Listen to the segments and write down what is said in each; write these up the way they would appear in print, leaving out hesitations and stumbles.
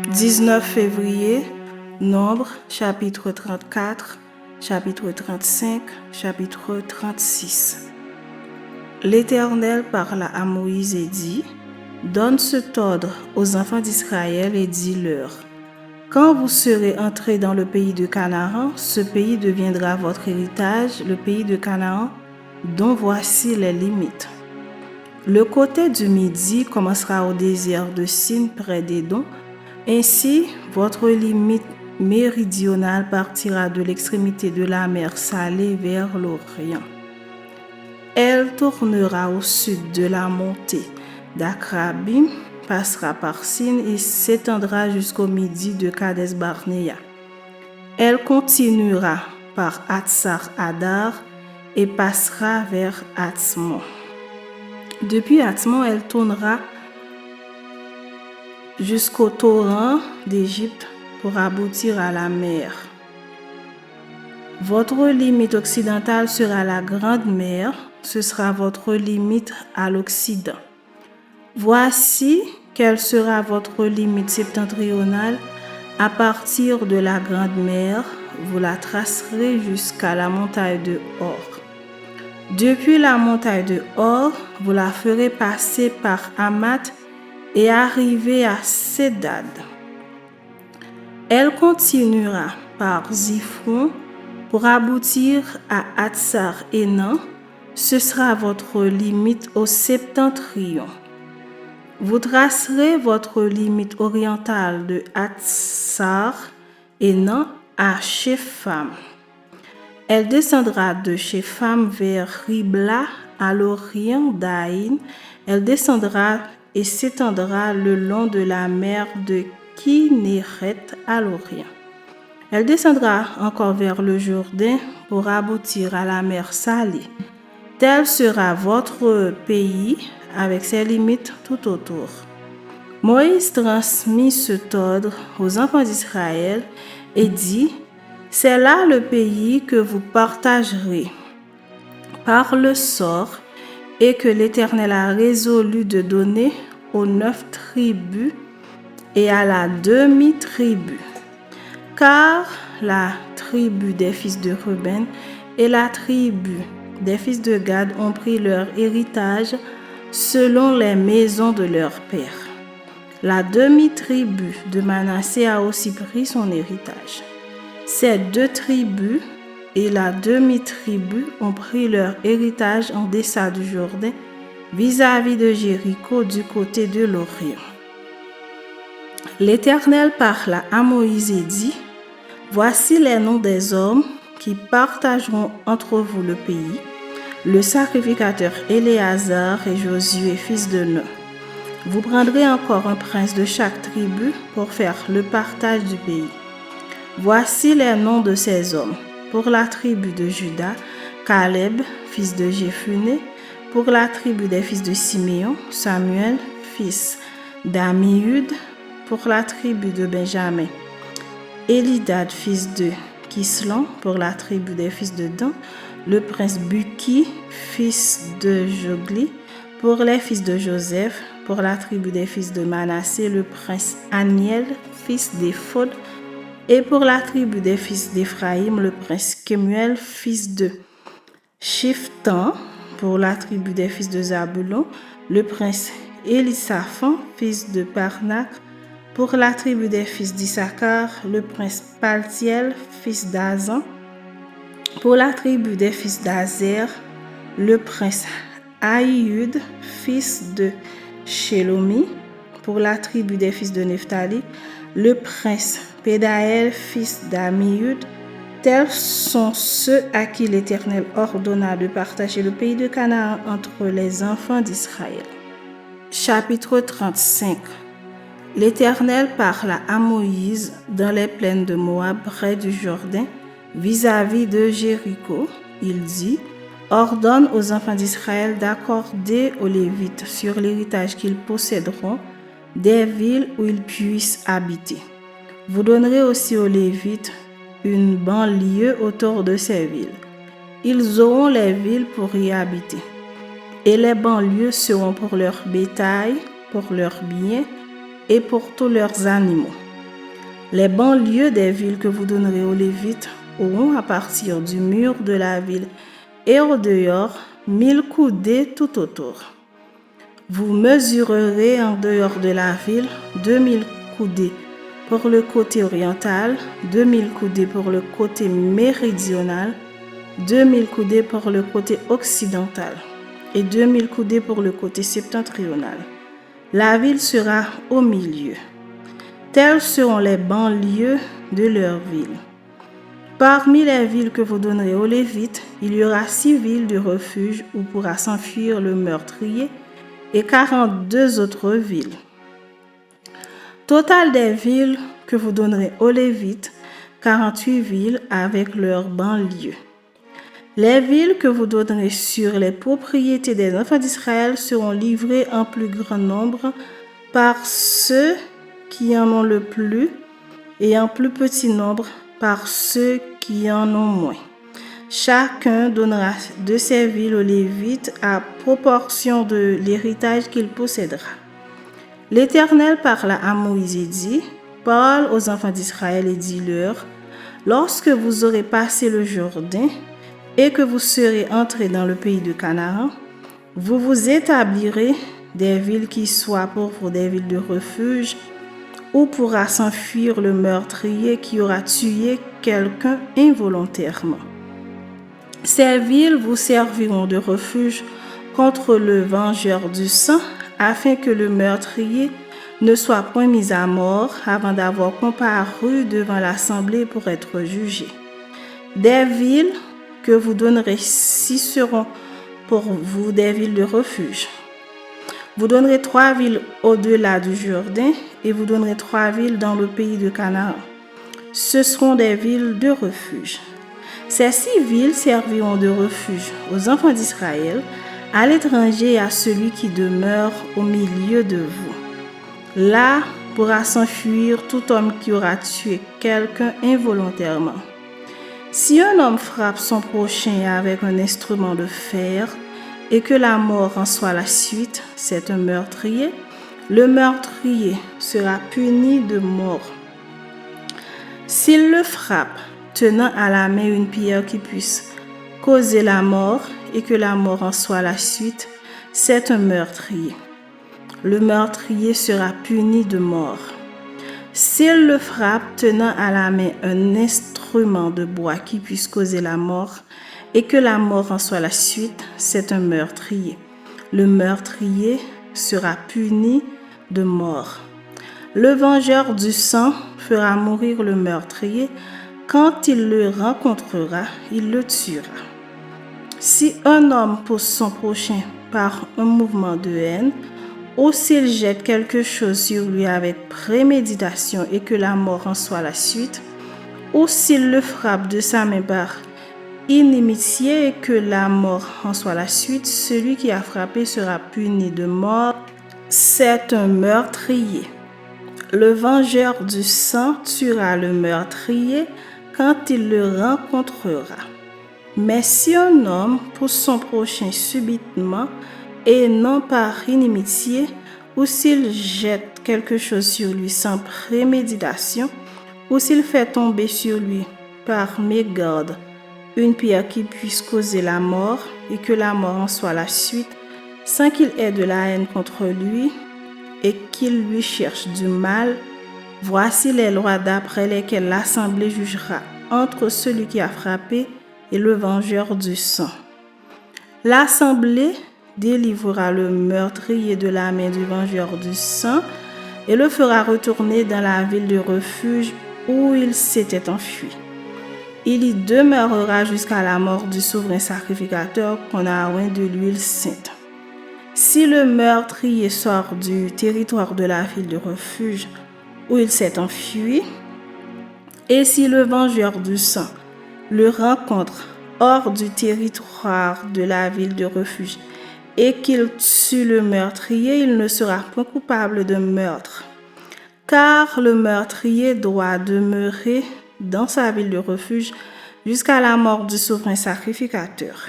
19 février, Nombre, chapitre 34, chapitre 35, chapitre 36. L'Éternel parla à Moïse et dit, « Donne cet ordre aux enfants d'Israël et dis-leur, quand vous serez entrés dans le pays de Canaan, ce pays deviendra votre héritage, le pays de Canaan, dont voici les limites. Le côté du midi commencera au désert de Sin près d'Édom. Ainsi, votre limite méridionale partira de l'extrémité de la mer Salée vers l'Orient. Elle tournera au sud de la montée d'Akrabim, passera par Sin et s'étendra jusqu'au midi de Kades Barnéa. Elle continuera par Hatsar Adar et passera vers Hatzmon. Depuis Hatzmon, elle tournera jusqu'au torrent d'Égypte pour aboutir à la mer. Votre limite occidentale sera la Grande Mer, ce sera votre limite à l'Occident. Voici quelle sera votre limite septentrionale. À partir de la Grande Mer, vous la tracerez jusqu'à la montagne de Hor. Depuis la montagne de Hor, vous la ferez passer par Hamath et arriver à Sedad. Elle continuera par Ziphron pour aboutir à Hatsar Enan. Ce sera votre limite au septentrion. Vous tracerez votre limite orientale de Hatsar Enan à Shepham. Elle descendra de Shepham vers Ribla à l'orient d'Aïn. Elle descendra et s'étendra le long de la mer de Kinéret à l'orient. Elle descendra encore vers le Jourdain pour aboutir à la mer Salée. Tel sera votre pays avec ses limites tout autour. Moïse transmit cet ordre aux enfants d'Israël et dit, « C'est là le pays que vous partagerez par le sort et que l'Éternel a résolu de donner aux 9 tribus et à la demi-tribu. Car la tribu des fils de Ruben et la tribu des fils de Gad ont pris leur héritage selon les maisons de leurs pères. La demi-tribu de Manassé a aussi pris son héritage. Ces 2 tribus et la demi-tribu ont pris leur héritage en deçà du Jourdain, vis-à-vis de Jéricho du côté de l'Orient. L'Éternel parla à Moïse et dit, « Voici les noms des hommes qui partageront entre vous le pays, le sacrificateur Éléazar et Josué, fils de Nun. Vous prendrez encore un prince de chaque tribu pour faire le partage du pays. Voici les noms de ces hommes. Pour la tribu de Juda, Caleb, fils de Jéphuné. Pour la tribu des fils de Siméon, Samuel, fils d'Amihud. Pour la tribu de Benjamin, Élidad, fils de Kislon. Pour la tribu des fils de Dan, le prince Buki, fils de Jogli. Pour les fils de Joseph, pour la tribu des fils de Manassé, le prince Aniel, fils d'Éphod. Et pour la tribu des fils d'Éphraïm, le prince Kemuel, fils de Shiftan. Pour la tribu des fils de Zabulon, le prince Élisaphan, fils de Parnac. Pour la tribu des fils d'Issachar, le prince Paltiel, fils d'Azan. Pour la tribu des fils d'Azer, le prince Aïud, fils de Shelomi. Pour la tribu des fils de Nephtali, le prince Pédaël, fils d'Amihud. Tels sont ceux à qui l'Éternel ordonna de partager le pays de Canaan entre les enfants d'Israël. Chapitre 35. L'Éternel parla à Moïse dans les plaines de Moab près du Jourdain, vis-à-vis de Jéricho. Il dit, « Ordonne aux enfants d'Israël d'accorder aux Lévites sur l'héritage qu'ils posséderont des villes où ils puissent habiter. Vous donnerez aussi aux Lévites une banlieue autour de ces villes. Ils auront les villes pour y habiter. Et les banlieues seront pour leur bétail, pour leurs biens et pour tous leurs animaux. Les banlieues des villes que vous donnerez aux Lévites auront à partir du mur de la ville et au dehors 1000 coudées tout autour. Vous mesurerez en dehors de la ville 2000 coudées pour le côté oriental, 2000 coudées pour le côté méridional, 2000 coudées pour le côté occidental et 2000 coudées pour le côté septentrional. La ville sera au milieu. Tels seront les banlieues de leur ville. Parmi les villes que vous donnerez aux Lévites, il y aura 6 villes de refuge où pourra s'enfuir le meurtrier et 42 autres villes. Total des villes que vous donnerez aux Lévites, 48 villes avec leurs banlieues. Les villes que vous donnerez sur les propriétés des enfants d'Israël seront livrées en plus grand nombre par ceux qui en ont le plus et en plus petit nombre par ceux qui en ont moins. Chacun donnera de ces villes aux Lévites à proportion de l'héritage qu'il possédera. L'Éternel parla à Moïse et dit, « Parle aux enfants d'Israël et dis-leur, lorsque vous aurez passé le Jourdain et que vous serez entrés dans le pays de Canaan, vous vous établirez des villes qui soient pour vous des villes de refuge, où pourra s'enfuir le meurtrier qui aura tué quelqu'un involontairement. Ces villes vous serviront de refuge contre le vengeur du sang, afin que le meurtrier ne soit point mis à mort avant d'avoir comparu devant l'assemblée pour être jugé. Des villes que vous donnerez ici seront pour vous des villes de refuge. Vous donnerez 3 villes au-delà du Jourdain et vous donnerez 3 villes dans le pays de Canaan. Ce seront des villes de refuge. Ces 6 villes serviront de refuge aux enfants d'Israël, à l'étranger et à celui qui demeure au milieu de vous. Là pourra s'enfuir tout homme qui aura tué quelqu'un involontairement. Si un homme frappe son prochain avec un instrument de fer et que la mort en soit la suite, c'est un meurtrier. Le meurtrier sera puni de mort. S'il le frappe, tenant à la main une pierre qui puisse causer la mort et que la mort en soit la suite, c'est un meurtrier. Le meurtrier sera puni de mort. S'il le frappe, tenant à la main un instrument de bois qui puisse causer la mort et que la mort en soit la suite, c'est un meurtrier. Le meurtrier sera puni de mort. Le vengeur du sang fera mourir le meurtrier. Quand il le rencontrera, il le tuera. Si un homme pousse son prochain par un mouvement de haine, ou s'il jette quelque chose sur lui avec préméditation et que la mort en soit la suite, ou s'il le frappe de sa main par inimitié et que la mort en soit la suite, celui qui a frappé sera puni de mort. C'est un meurtrier. Le vengeur du sang tuera le meurtrier quand il le rencontrera. Mais si un homme pousse son prochain subitement et non par inimitié, ou s'il jette quelque chose sur lui sans préméditation, ou s'il fait tomber sur lui par mégarde une pierre qui puisse causer la mort et que la mort en soit la suite, sans qu'il ait de la haine contre lui et qu'il lui cherche du mal, voici les lois d'après lesquelles l'assemblée jugera entre celui qui a frappé et le vengeur du sang. L'assemblée délivrera le meurtrier de la main du vengeur du sang et le fera retourner dans la ville de refuge où il s'était enfui. Il y demeurera jusqu'à la mort du souverain sacrificateur qu'on a oint de l'huile sainte. Si le meurtrier sort du territoire de la ville de refuge où il s'est enfui, et si le vengeur du sang le rencontre hors du territoire de la ville de refuge et qu'il tue le meurtrier, il ne sera point coupable de meurtre, car le meurtrier doit demeurer dans sa ville de refuge jusqu'à la mort du souverain sacrificateur.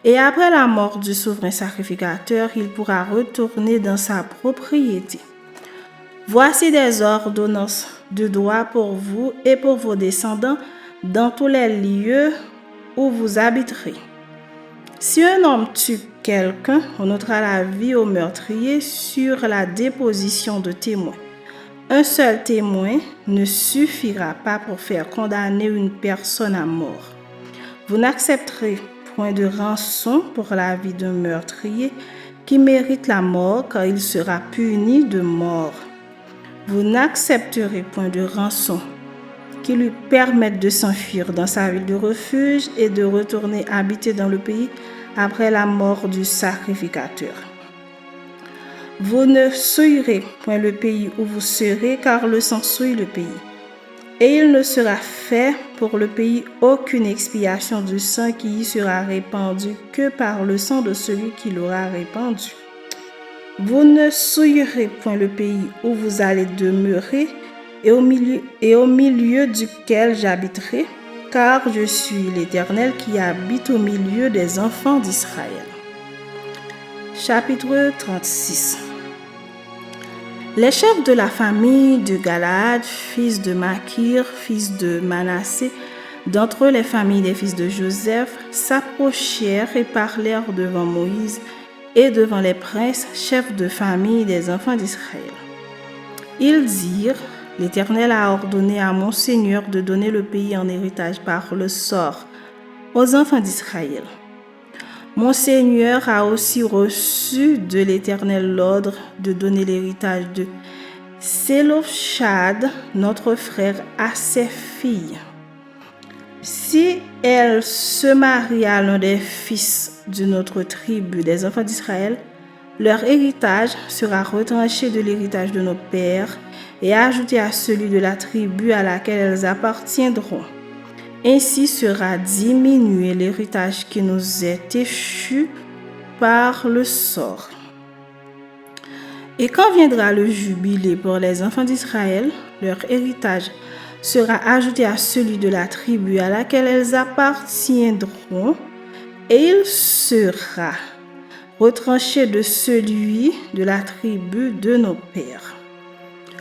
Et après la mort du souverain sacrificateur, il pourra retourner dans sa propriété. Voici des ordonnances de droit pour vous et pour vos descendants dans tous les lieux où vous habiterez. Si un homme tue quelqu'un, on ôtera la vie au meurtrier sur la déposition de témoins. Un seul témoin ne suffira pas pour faire condamner une personne à mort. Vous n'accepterez point de rançon pour la vie d'un meurtrier qui mérite la mort, car il sera puni de mort. Vous n'accepterez point de rançon qui lui permette de s'enfuir dans sa ville de refuge et de retourner habiter dans le pays après la mort du sacrificateur. Vous ne souillerez point le pays où vous serez, car le sang souille le pays. Et il ne sera fait pour le pays aucune expiation du sang qui y sera répandu que par le sang de celui qui l'aura répandu. Vous ne souillerez point le pays où vous allez demeurer et au milieu duquel j'habiterai, car je suis l'Éternel qui habite au milieu des enfants d'Israël. Chapitre 36. Les chefs de la famille de Galaad, fils de Makir, fils de Manassé, d'entre les familles des fils de Joseph, s'approchèrent et parlèrent devant Moïse et devant les princes, chefs de famille des enfants d'Israël. Ils dirent: L'Éternel a ordonné à mon Seigneur de donner le pays en héritage par le sort aux enfants d'Israël. Mon Seigneur a aussi reçu de l'Éternel l'ordre de donner l'héritage de Sélophchad, notre frère, à ses filles. Si elles se marient à l'un des fils d'une autre tribu des enfants d'Israël, leur héritage sera retranché de l'héritage de nos pères et ajouté à celui de la tribu à laquelle elles appartiendront. Ainsi sera diminué l'héritage qui nous est échu par le sort. Et quand viendra le jubilé pour les enfants d'Israël, leur héritage sera ajouté à celui de la tribu à laquelle elles appartiendront, et il sera retranché de celui de la tribu de nos pères.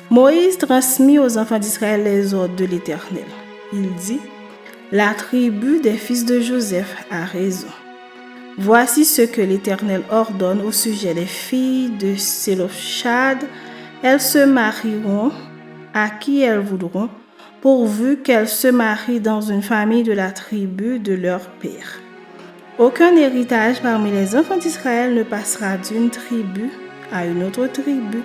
Moïse transmit aux enfants d'Israël les ordres de l'Éternel. Il dit: La tribu des fils de Joseph a raison. Voici ce que l'Éternel ordonne au sujet des filles de Sélophchad. Elles se marieront à qui elles voudront, pourvu qu'elles se marient dans une famille de la tribu de leur père. Aucun héritage parmi les enfants d'Israël ne passera d'une tribu à une autre tribu,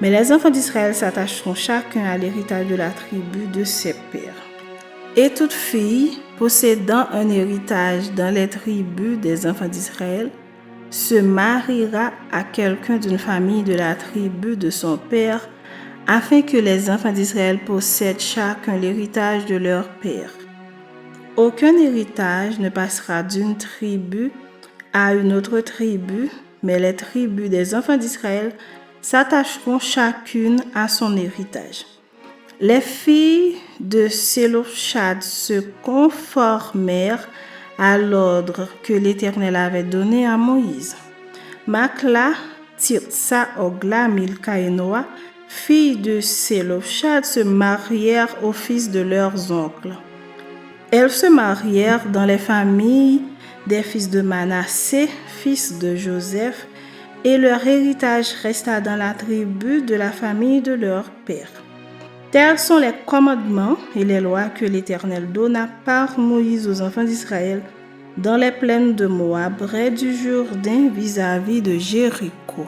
mais les enfants d'Israël s'attacheront chacun à l'héritage de la tribu de ses pères. Et toute fille possédant un héritage dans les tribus des enfants d'Israël se mariera à quelqu'un d'une famille de la tribu de son père, afin que les enfants d'Israël possèdent chacun l'héritage de leur père. Aucun héritage ne passera d'une tribu à une autre tribu, mais les tribus des enfants d'Israël s'attacheront chacune à son héritage. Les filles de Sélophchad se conformèrent à l'ordre que l'Éternel avait donné à Moïse. Makla, Tirtsa, Ogla, Milka et Noa, filles de Sélophchad, se marièrent aux fils de leurs oncles. Elles se marièrent dans les familles des fils de Manassé, fils de Joseph, et leur héritage resta dans la tribu de la famille de leur père. Tels sont les commandements et les lois que l'Éternel donna par Moïse aux enfants d'Israël dans les plaines de Moab, près du Jourdain, vis-à-vis de Jéricho.